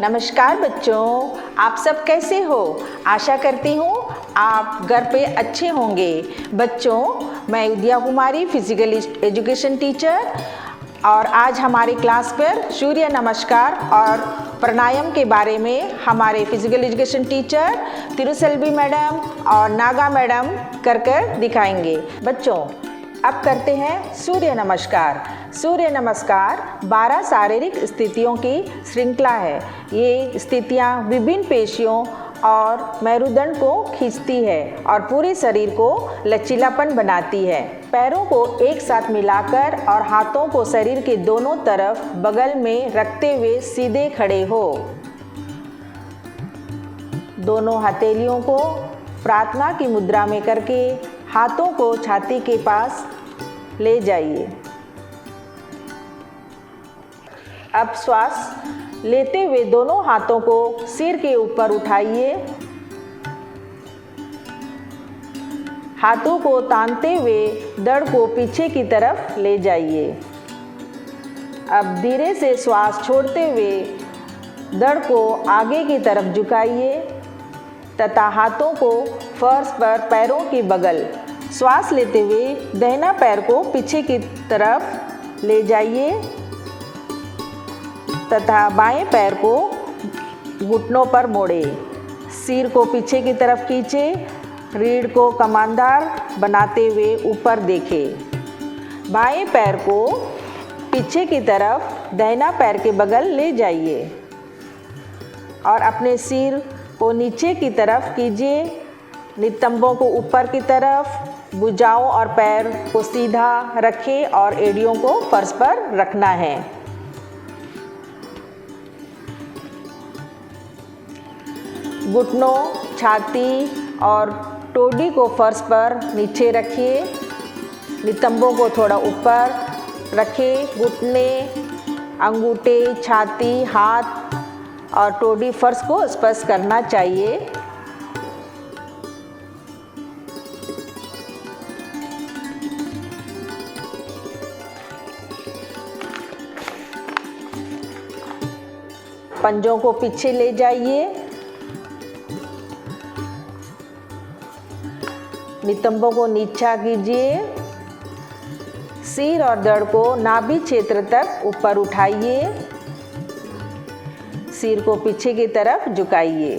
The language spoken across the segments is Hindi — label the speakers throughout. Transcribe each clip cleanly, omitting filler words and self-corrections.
Speaker 1: नमस्कार बच्चों, आप सब कैसे हो? आशा करती हूँ आप घर पे अच्छे होंगे। बच्चों, मैं उदया कुमारी फिजिकल एजुकेशन टीचर और आज हमारी क्लास पर सूर्य नमस्कार और प्राणायाम के बारे में हमारे फिजिकल एजुकेशन टीचर तिरुसेल्वी मैडम और नागा मैडम कर दिखाएंगे। बच्चों, अब करते हैं सूर्य नमस्कार। सूर्य नमस्कार 12 शारीरिक स्थितियों की श्रृंखला है। ये स्थितियाँ विभिन्न पेशियों और मेरुदंड को खींचती है और पूरे शरीर को लचीलापन बनाती है। पैरों को एक साथ मिलाकर और हाथों को शरीर के दोनों तरफ बगल में रखते हुए सीधे खड़े हो। दोनों हथेलियों को प्रार्थना की मुद्रा में करके हाथों को छाती के पास ले जाइए। अब श्वास लेते हुए दोनों हाथों को सिर के ऊपर उठाइए। हाथों को तानते हुए धड़ को पीछे की तरफ ले जाइए। अब धीरे से श्वास छोड़ते हुए धड़ को आगे की तरफ झुकाइए तथा हाथों को फर्श पर पैरों की बगल। श्वास लेते हुए दाहिना पैर को पीछे की तरफ ले जाइए तथा बाएं पैर को घुटनों पर मोड़े। सिर को पीछे की तरफ खींचे, रीढ़ को कमानदार बनाते हुए ऊपर देखें। बाएं पैर को पीछे की तरफ दाहिना पैर के बगल ले जाइए और अपने सिर को नीचे की तरफ कीजिए। नितंबों को ऊपर की तरफ, भुजाओं और पैर को सीधा रखें और एड़ियों को फर्श पर रखना है। घुटनों, छाती और टोडी को फर्श पर नीचे रखिए। नितंबों को थोड़ा ऊपर रखें। घुटने, अंगूठे, छाती, हाथ और टोडी फर्श को स्पर्श करना चाहिए। पंजों को पीछे ले जाइए। नितंबों को नीचा कीजिए। सिर और धड़ को नाभि क्षेत्र तक ऊपर उठाइए। सिर को पीछे की तरफ झुकाइए।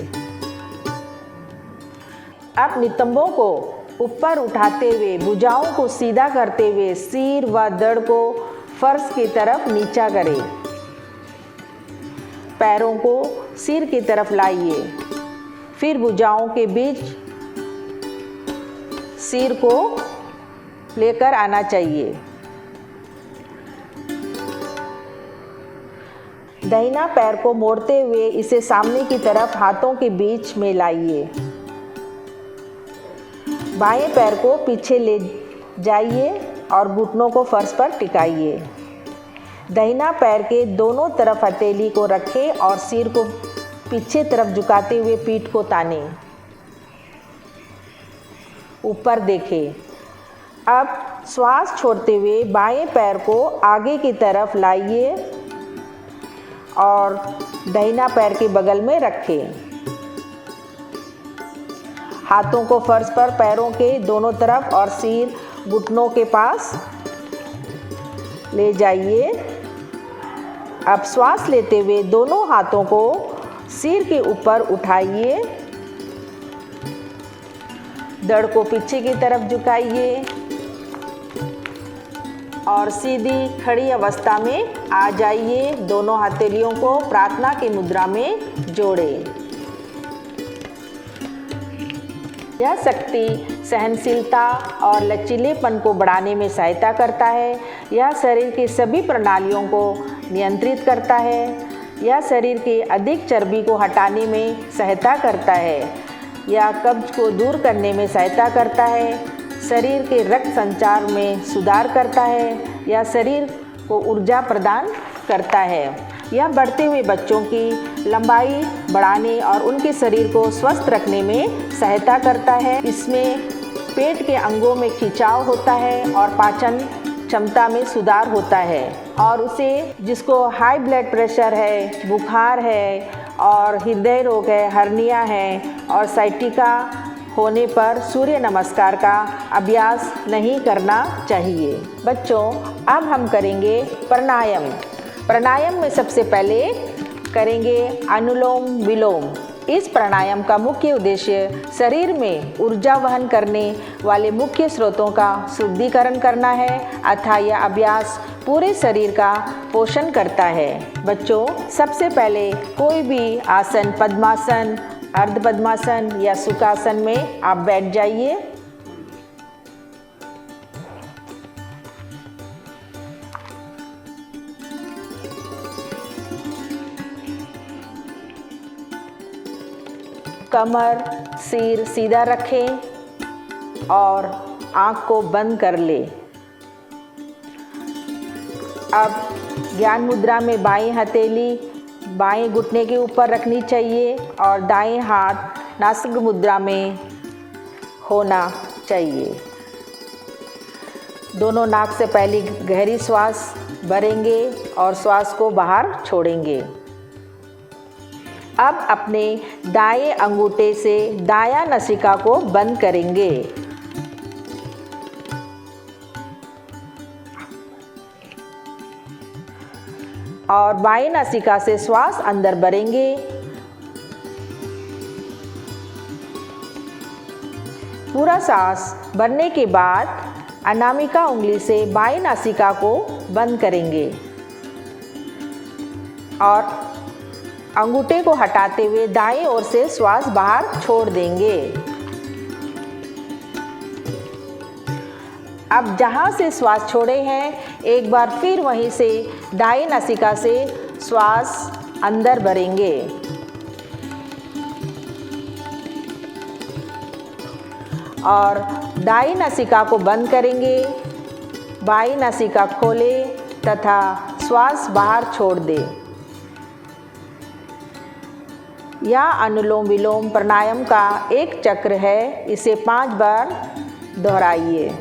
Speaker 1: अब नितंबों को ऊपर उठाते हुए भुजाओं को सीधा करते हुए सिर व धड़ को फर्श की तरफ नीचा करें। पैरों को सिर की तरफ लाइए। फिर भुजाओं के बीच सिर को लेकर आना चाहिए। दाहिना पैर को मोड़ते हुए इसे सामने की तरफ हाथों के बीच में लाइए। बाएं पैर को पीछे ले जाइए और घुटनों को फर्श पर टिकाइए। दाहिना पैर के दोनों तरफ हथेली को रखें और सिर को पीछे तरफ झुकाते हुए पीठ को ताने। ऊपर देखें। अब श्वास छोड़ते हुए बाएं पैर को आगे की तरफ लाइए और दाहिना पैर के बगल में रखें। हाथों को फर्श पर पैरों के दोनों तरफ और सिर घुटनों के पास ले जाइए। अब श्वास लेते हुए दोनों हाथों को सिर के ऊपर उठाइए। धड़ को पीछे की तरफ झुकाइए और सीधी खड़ी अवस्था में आ जाइए। दोनों हथेलियों को प्रार्थना की मुद्रा में जोड़ें। यह शक्ति सहनशीलता और लचीलेपन को बढ़ाने में सहायता करता है। यह शरीर की सभी प्रणालियों को नियंत्रित करता है। यह शरीर के अधिक चर्बी को हटाने में सहायता करता है। यह कब्ज को दूर करने में सहायता करता है। शरीर के रक्त संचार में सुधार करता है। यह शरीर को ऊर्जा प्रदान करता है। यह बढ़ते हुए बच्चों की लंबाई बढ़ाने और उनके शरीर को स्वस्थ रखने में सहायता करता है। इसमें पेट के अंगों में खिंचाव होता है और पाचन क्षमता में सुधार होता है। और उसे जिसको हाई ब्लड प्रेशर है, बुखार है और हृदय रोग है, हर्निया है और साइटिका होने पर सूर्य नमस्कार का अभ्यास नहीं करना चाहिए। बच्चों, अब हम करेंगे प्राणायाम। प्राणायाम में सबसे पहले करेंगे अनुलोम विलोम। इस प्राणायाम का मुख्य उद्देश्य शरीर में ऊर्जा वहन करने वाले मुख्य स्रोतों का शुद्धिकरण करना है अतः यह अभ्यास पूरे शरीर का पोषण करता है। बच्चों, सबसे पहले कोई भी आसन, पद्मासन, अर्ध पद्मासन या सुखासन में आप बैठ जाइए। कमर, सिर सीधा रखें और आँख को बंद कर ले। अब ज्ञान मुद्रा में बाएं हथेली बाएं घुटने के ऊपर रखनी चाहिए और दाएं हाथ नासिक मुद्रा में होना चाहिए। दोनों नाक से पहली गहरी श्वास भरेंगे और श्वास को बाहर छोड़ेंगे। अब अपने दाएं अंगूठे से दायां नसिका को बंद करेंगे। और बाएं नासिका से श्वास अंदर भरेंगे। पूरा सांस भरने के बाद अनामिका उंगली से बाएं नासिका को बंद करेंगे और अंगूठे को हटाते हुए दाएं ओर से श्वास बाहर छोड़ देंगे। अब जहां से श्वास छोड़े हैं एक बार फिर वहीं से दाएं नासिका से श्वास अंदर भरेंगे। और दाएं नासिका को बंद करेंगे, बाएं नासिका खोलें तथा श्वास बाहर छोड़ दें। यह अनुलोम विलोम प्राणायाम का एक चक्र है, इसे 5 बार दोहराइए।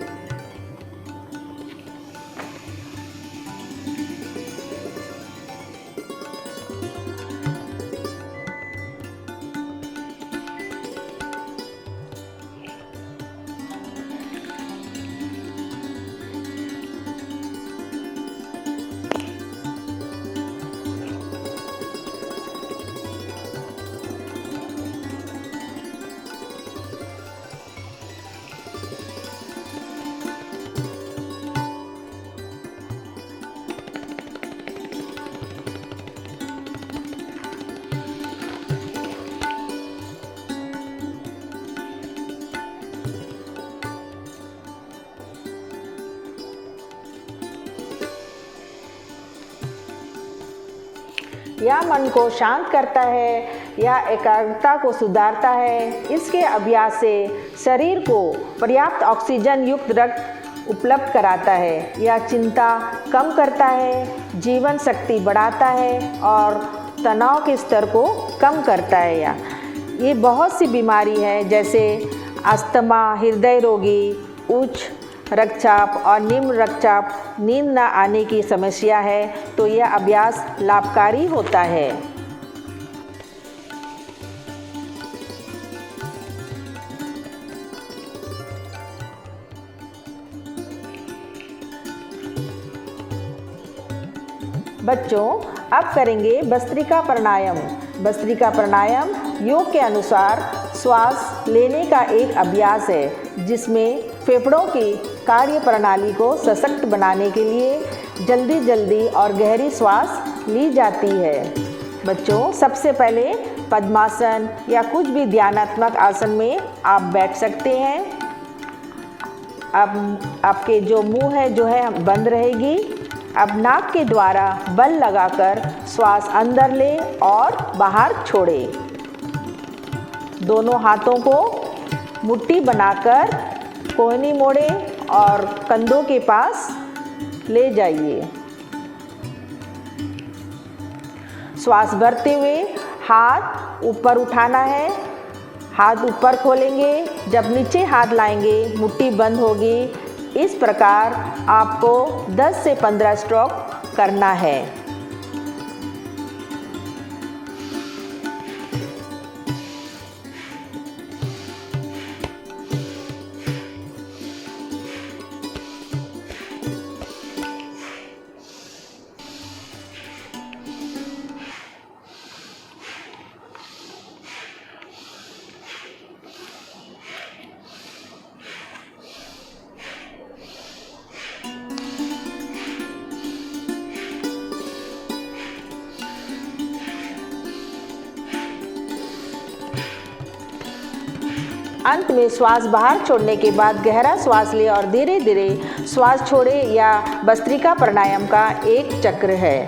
Speaker 1: यह मन को शांत करता है, यह एकाग्रता को सुधारता है। इसके अभ्यास से शरीर को पर्याप्त ऑक्सीजन युक्त रक्त उपलब्ध कराता है। यह चिंता कम करता है, जीवन शक्ति बढ़ाता है और तनाव के स्तर को कम करता है। ये बहुत सी बीमारी है जैसे अस्थमा, हृदय रोगी, उच्च रक्तचाप और निम्न रक्तचाप, नींद न आने की समस्या है तो यह अभ्यास लाभकारी होता है। बच्चों, अब करेंगे भस्त्रिका प्राणायाम। भस्त्रिका प्राणायाम योग के अनुसार श्वास लेने का एक अभ्यास है जिसमें फेफड़ों की कार्य प्रणाली को सशक्त बनाने के लिए जल्दी और गहरी श्वास ली जाती है। बच्चों, सबसे पहले पद्मासन या कुछ भी ध्यानात्मक आसन में आप बैठ सकते हैं। अब आपके जो मुंह है बंद रहेगी। अब नाक के द्वारा बल लगाकर श्वास अंदर लें और बाहर छोड़ें। दोनों हाथों को मुट्ठी बनाकर कोहनी मोड़ें और कंधों के पास ले जाइए। श्वास भरते हुए हाथ ऊपर उठाना है। हाथ ऊपर खोलेंगे, जब नीचे हाथ लाएंगे मुट्ठी बंद होगी। इस प्रकार आपको 10 से 15 स्ट्रोक करना है। अंत में श्वास बाहर छोड़ने के बाद गहरा श्वास ले और धीरे धीरे श्वास छोड़े। या भस्त्रिका प्राणायाम का एक चक्र है।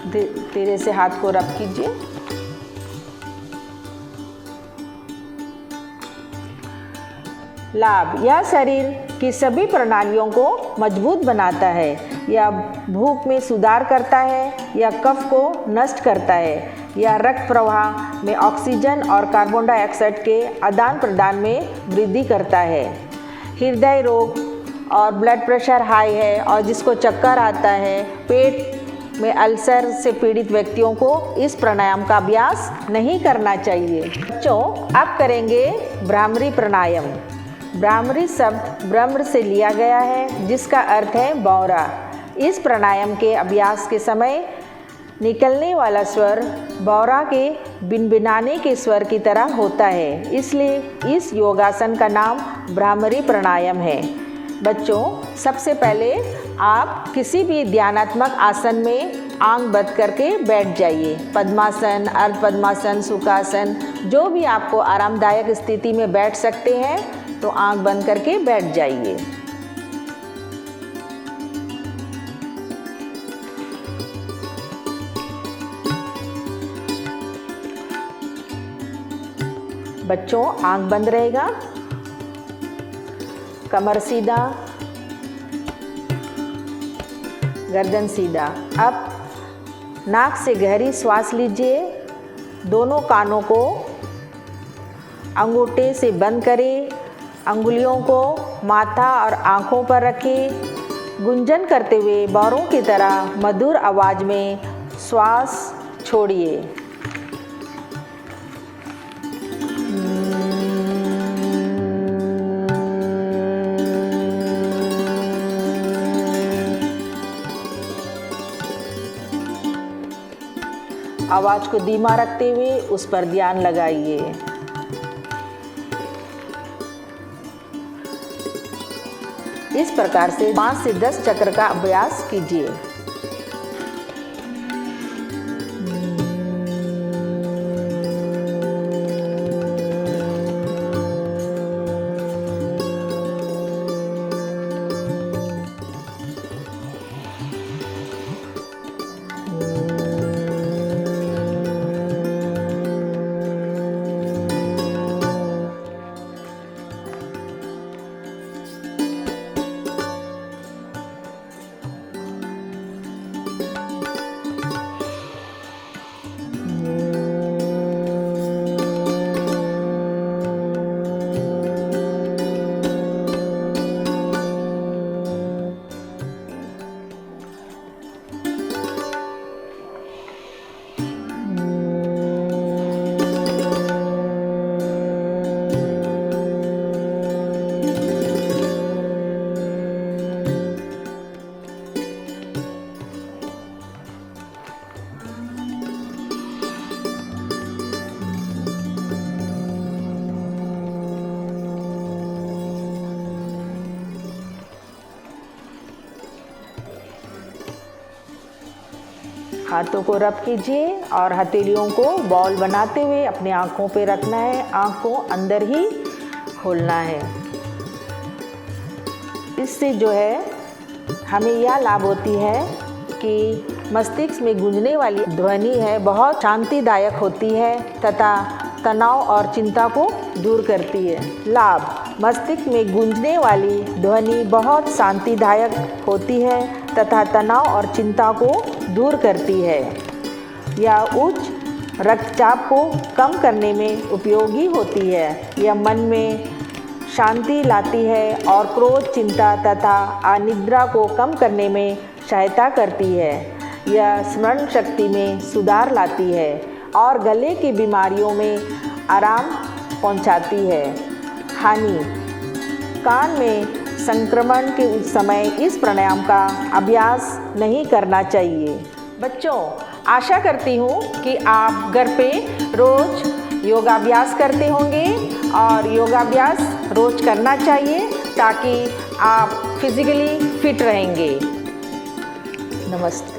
Speaker 1: धीरे से हाथ को रब कीजिए। लाभ: यह शरीर की सभी प्रणालियों को मजबूत बनाता है। यह भूख में सुधार करता है। यह कफ को नष्ट करता है। यह रक्त प्रवाह में ऑक्सीजन और कार्बन डाइऑक्साइड के आदान प्रदान में वृद्धि करता है। हृदय रोग और ब्लड प्रेशर हाई है और जिसको चक्कर आता है, पेट में अल्सर से पीड़ित व्यक्तियों को इस प्राणायाम का अभ्यास नहीं करना चाहिए। बच्चों, अब करेंगे भ्रामरी प्राणायाम। भ्रामरी शब्द ब्रह्म से लिया गया है, जिसका अर्थ है भौरा। इस प्राणायाम के अभ्यास के समय निकलने वाला स्वर भौरा के बिनबिनाने के स्वर की तरह होता है, इसलिए इस योगासन का नाम भ्रामरी प्राणायाम है। बच्चों, सबसे पहले आप किसी भी ध्यानात्मक आसन में आंख बंद करके बैठ जाइए। पद्मासन, अर्ध पद्मासन, सुखासन, जो भी आपको आरामदायक स्थिति में बैठ सकते हैं, तो आंख बंद करके बैठ जाइए। बच्चों, आंख बंद रहेगा, कमर सीधा, गर्दन सीधा। अब नाक से गहरी श्वास लीजिए। दोनों कानों को अंगूठे से बंद करें। अंगुलियों को माथा और आँखों पर रखें। गुंजन करते हुए बारों की तरह मधुर आवाज़ में श्वास छोड़िए। आवाज़ को धीमा रखते हुए उस पर ध्यान लगाइए। इस प्रकार से 5 से 10 चक्र का अभ्यास कीजिए। हाथों को रब कीजिए और हथेलियों को बॉल बनाते हुए अपने आँखों पे रखना है। आँख को अंदर ही खोलना है। इससे जो है हमें यह लाभ होती है कि मस्तिष्क में गूंजने वाली ध्वनि है बहुत शांतिदायक होती है तथा तनाव और चिंता को दूर करती है। लाभ: मस्तिष्क में गूंजने वाली ध्वनि बहुत शांतिदायक होती है तथा तनाव और चिंता को दूर करती है। यह उच्च रक्तचाप को कम करने में उपयोगी होती है। यह मन में शांति लाती है और क्रोध, चिंता तथा अनिद्रा को कम करने में सहायता करती है। यह स्मरण शक्ति में सुधार लाती है और गले की बीमारियों में आराम पहुंचाती है। हानि: कान में संक्रमण के समय इस प्राणायाम का अभ्यास नहीं करना चाहिए। बच्चों, आशा करती हूँ कि आप घर पे रोज़ योगाभ्यास करते होंगे और योगाभ्यास रोज़ करना चाहिए ताकि आप फिज़िकली फिट रहेंगे। नमस्ते।